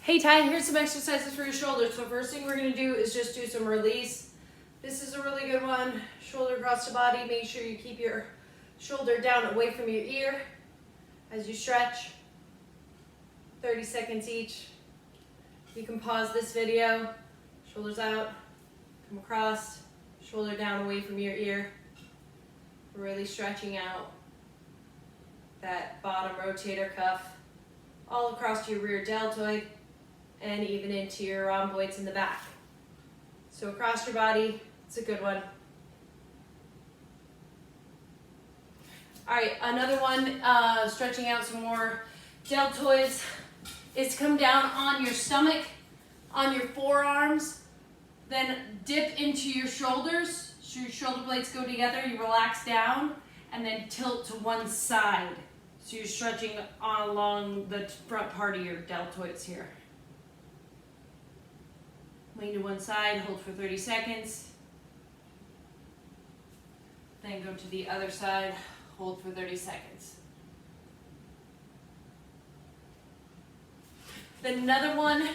Hey Ty, here's some exercises for your shoulders. So first thing we're gonna do is just do some release. This is a really good one. Shoulder across the body. Make sure you keep your shoulder down away from your ear as you stretch. 30 seconds each. You can pause this video. Shoulders out, come across, shoulder down away from your ear. Really stretching out that bottom rotator cuff all across your rear deltoid and even into your rhomboids in the back. So across your body, it's a good one. All right, another one, stretching out some more deltoids, is come down on your stomach, on your forearms, then dip into your shoulders, so your shoulder blades go together, you relax down, and then tilt to one side. So you're stretching along the front part of your deltoids here. Lean to one side, hold for 30 seconds. Then go to the other side, hold for 30 seconds. Then another one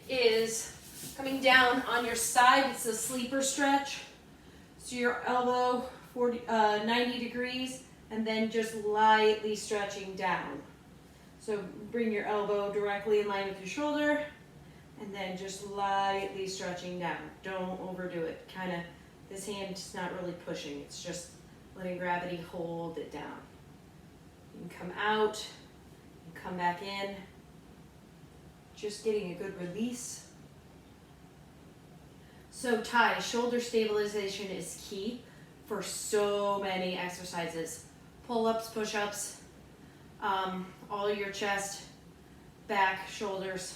is coming down on your side. It's a sleeper stretch. So your elbow 90 degrees and then just lightly stretching down. So bring your elbow directly in line with your shoulder and then just lightly stretching down. Don't overdo it. Kind of, this hand is not really pushing. It's just letting gravity hold it down. You can come out and come back in. Just getting a good release. So Ty, shoulder stabilization is key for so many exercises. Pull-ups, push-ups, all your chest, back, shoulders,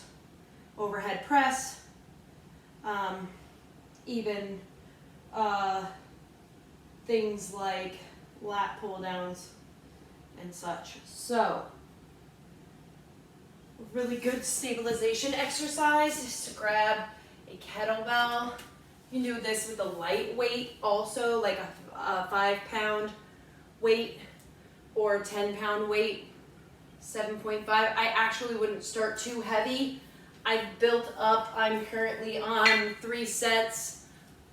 overhead press, even things like lat pull downs and such. So, a really good stabilization exercise is to grab a kettlebell. You can do this with a light weight also, like a 5-pound weight or a 10-pound weight, 7.5. I actually wouldn't start too heavy. I've built up, I'm currently on 3 sets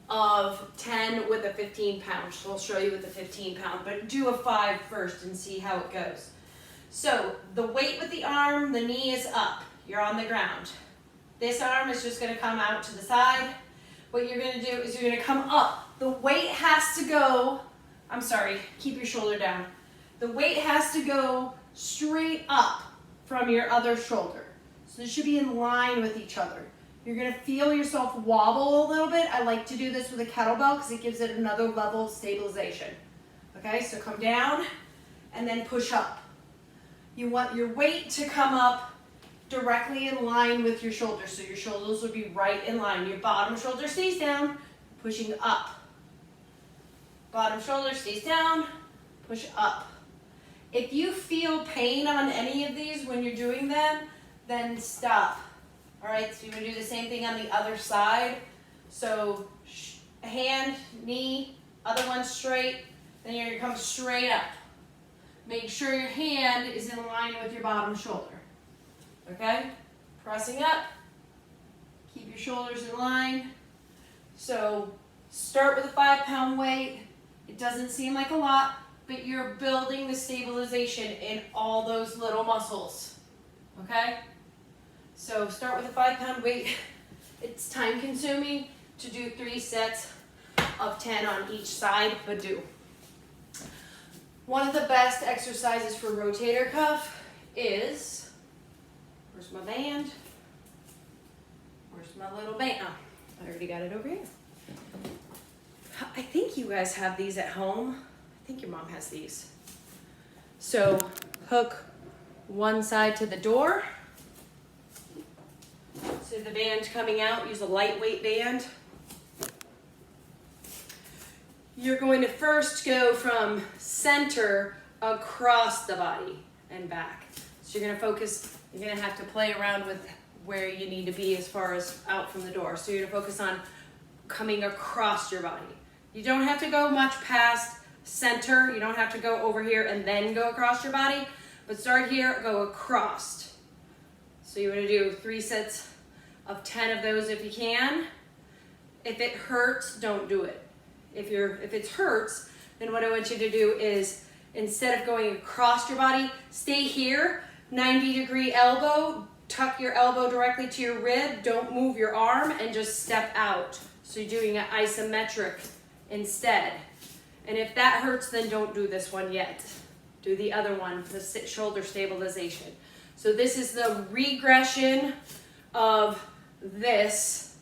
of 10 with a 15-pound. So I'll show you with the 15-pound, but do a 5 first and see how it goes. So the weight with the arm, the knee is up. You're on the ground. This arm is just gonna come out to the side. What you're gonna do is you're gonna come up. The weight has to go, I'm sorry, keep your shoulder down. The weight has to go straight up from your other shoulder. So this should be in line with each other. You're gonna feel yourself wobble a little bit. I like to do this with a kettlebell because it gives it another level of stabilization. Okay, so come down and then push up. You want your weight to come up directly in line with your shoulders. So your shoulders will be right in line. Your bottom shoulder stays down, pushing up. Bottom shoulder stays down, push up. If you feel pain on any of these when you're doing them, then stop. All right, so you're gonna do the same thing on the other side. So hand, knee, other one straight, then you're gonna come straight up. Make sure your hand is in line with your bottom shoulder. Okay, pressing up, keep your shoulders in line. So start with a 5-pound weight. It doesn't seem like a lot, but you're building the stabilization in all those little muscles, okay? So start with a 5-pound weight. It's time consuming to do 3 sets of 10 on each side, but do. One of the best exercises for rotator cuff is, where's my band? Where's my little band? Oh, I already got it over here. I think you guys have these at home. I think your mom has these. So hook one side to the door. So the band coming out, use a lightweight band. You're going to first go from center across the body and back. So you're gonna focus, you're gonna have to play around with where you need to be as far as out from the door. So you're gonna focus on coming across your body. You don't have to go much past center. You don't have to go over here and then go across your body, but start here, go across. So you want to do 3 sets of 10 of those if you can. If it hurts, don't do it. If it hurts, then what I want you to do is, instead of going across your body, stay here, 90-degree elbow, tuck your elbow directly to your rib, don't move your arm, and just step out. So you're doing an isometric instead. And if that hurts, then don't do this one yet. Do the other one, the shoulder stabilization. So this is the regression of this.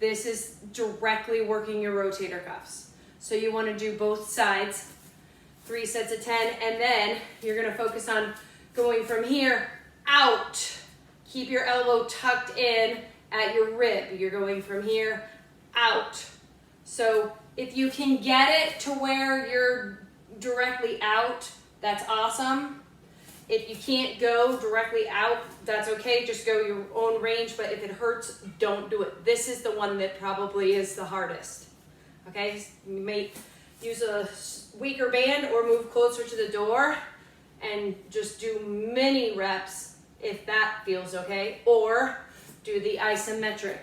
This is directly working your rotator cuffs. So you want to do both sides, 3 sets of 10, and then you're going to focus on going from here out. Keep your elbow tucked in at your rib. You're going from here out. So if you can get it to where you're directly out, that's awesome. If you can't go directly out, that's okay. Just go your own range, but if it hurts, don't do it. This is the one that probably is the hardest. Okay, you may use a weaker band or move closer to the door and just do many reps if that feels okay, or do the isometric.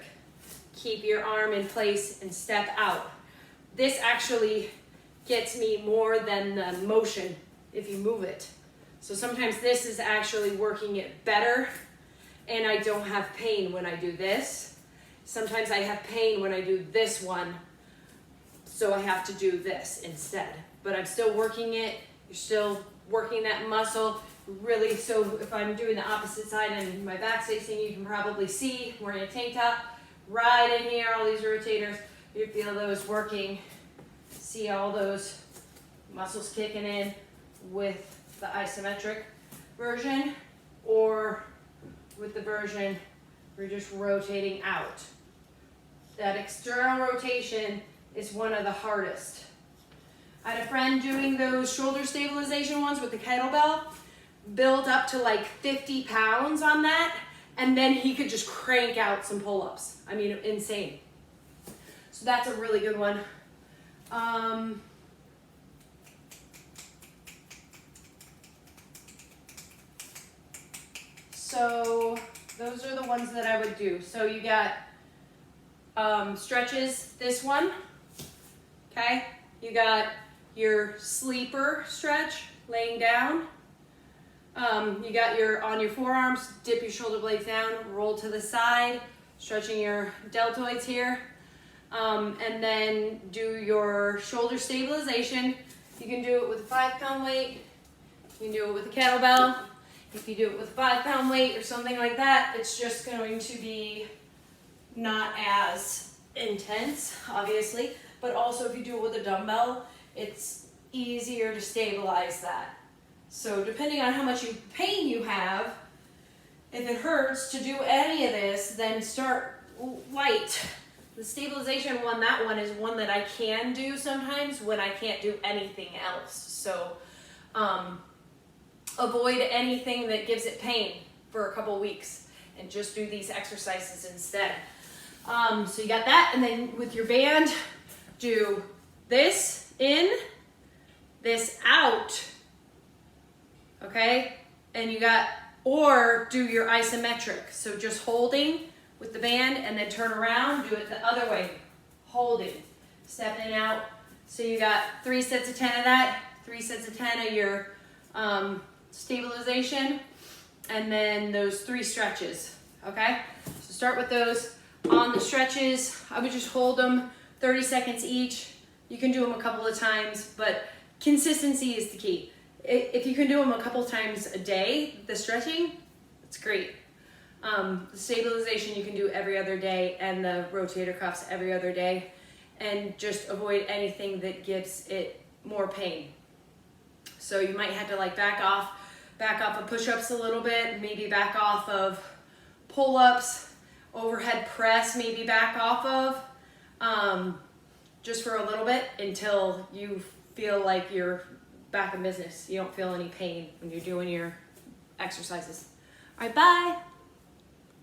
Keep your arm in place and step out. This actually gets me more than the motion if you move it. So sometimes this is actually working it better, and I don't have pain when I do this. Sometimes I have pain when I do this one, so I have to do this instead. But I'm still working it. You're still working that muscle. Really, so if I'm doing the opposite side and my back's facing, you can probably see, wearing a tank top, right in here, all these rotators, you feel those working. See all those muscles kicking in with the isometric version, or with the version we're just rotating out. That external rotation is one of the hardest. I had a friend doing those shoulder stabilization ones with the kettlebell, build up to like 50 pounds on that, and then he could just crank out some pull-ups. I mean, insane. So that's a really good one. So those are the ones that I would do. So you got stretches, this one, okay? You got your sleeper stretch, laying down. You got on your forearms, dip your shoulder blades down, roll to the side, stretching your deltoids here. And then do your shoulder stabilization. You can do it with a 5-pound weight. You can do it with a kettlebell. If you do it with a 5-pound weight or something like that, it's just going to be not as intense, obviously. But also if you do it with a dumbbell, it's easier to stabilize that. So depending on how much pain you have, if it hurts to do any of this, then start light. The stabilization one, that one is one that I can do sometimes when I can't do anything else. So avoid anything that gives it pain for a couple weeks and just do these exercises instead. So you got that, and then with your band, do this in, this out, okay? And you got, or do your isometric. So just holding with the band and then turn around, do it the other way, holding, stepping out. So you got 3 sets of 10 of that, 3 sets of 10 of your stabilization, and then those 3 stretches, okay? So start with those. On the stretches, I would just hold them 30 seconds each. You can do them a couple of times, but consistency is the key. If you can do them a couple of times a day, the stretching, it's great. The stabilization you can do every other day, and the rotator cuffs every other day, and just avoid anything that gives it more pain. So you might have to like back off of push-ups a little bit, maybe back off of pull-ups, overhead press, maybe back off of, just for a little bit until you feel like you're back in business. You don't feel any pain when you're doing your exercises. All right, bye.